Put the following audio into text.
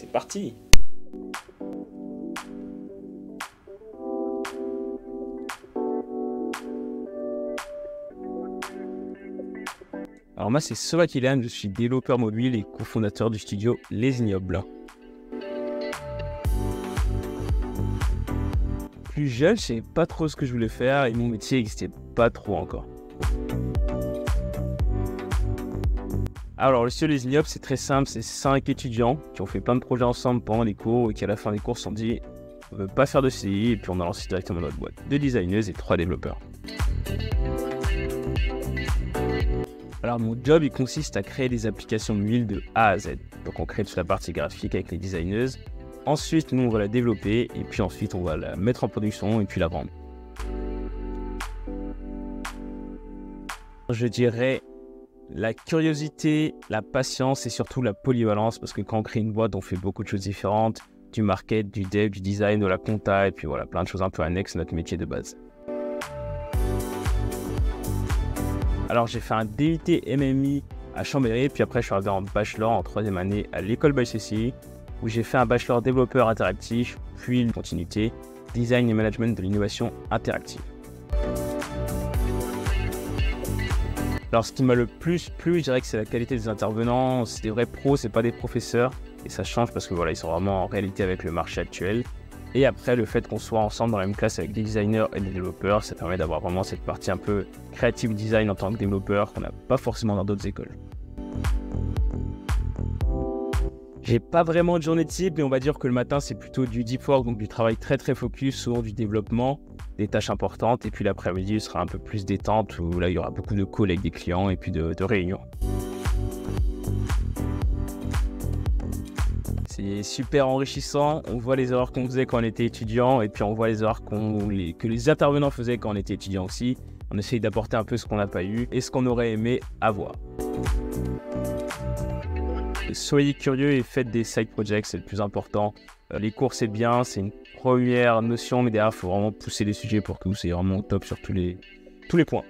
c'est parti. Alors moi c'est Sova Kylian, je suis développeur mobile et cofondateur du studio Les Ignobles. Plus jeune, je savais pas trop ce que je voulais faire et mon métier n'existait pas trop encore. Alors le studio Les Ignobles c'est très simple, c'est 5 étudiants qui ont fait plein de projets ensemble pendant les cours et qui à la fin des cours se sont dit on veut pas faire de CI et puis on a lancé directement notre boîte. 2 designeuses et 3 développeurs. Alors mon job il consiste à créer des applications mobiles de A à Z. Donc on crée toute la partie graphique avec les designeuses. Ensuite nous on va la développer et puis ensuite on va la mettre en production et puis la vendre. Je dirais la curiosité, la patience et surtout la polyvalence parce que quand on crée une boîte on fait beaucoup de choses différentes. Du market, du dev, du design, de la compta et puis voilà plein de choses un peu annexes à notre métier de base. Alors j'ai fait un DUT MMI à Chambéry, puis après je suis arrivé en bachelor en 3e année à l'école by CCI, où j'ai fait un bachelor développeur interactif, puis une continuité, design et management de l'innovation interactive. Alors ce qui m'a le plus plu, je dirais que c'est la qualité des intervenants, c'est des vrais pros, c'est pas des professeurs, et ça change parce que voilà, ils sont vraiment en réalité avec le marché actuel. Et après, le fait qu'on soit ensemble dans la même classe avec des designers et des développeurs, ça permet d'avoir vraiment cette partie un peu creative design en tant que développeur qu'on n'a pas forcément dans d'autres écoles. J'ai pas vraiment de journée type, mais on va dire que le matin, c'est plutôt du deep work, donc du travail très focus, souvent du développement, des tâches importantes. Et puis l'après-midi, ce sera un peu plus détente, où là, il y aura beaucoup de calls avec des clients et puis de réunions. C'est super enrichissant, on voit les erreurs qu'on faisait quand on était étudiant et puis on voit les erreurs que les intervenants faisaient quand on était étudiant aussi. On essaye d'apporter un peu ce qu'on n'a pas eu et ce qu'on aurait aimé avoir. Soyez curieux et faites des side projects, c'est le plus important. Les cours c'est bien, c'est une première notion, mais derrière il faut vraiment pousser les sujets pour que vous soyez vraiment top sur tous les points.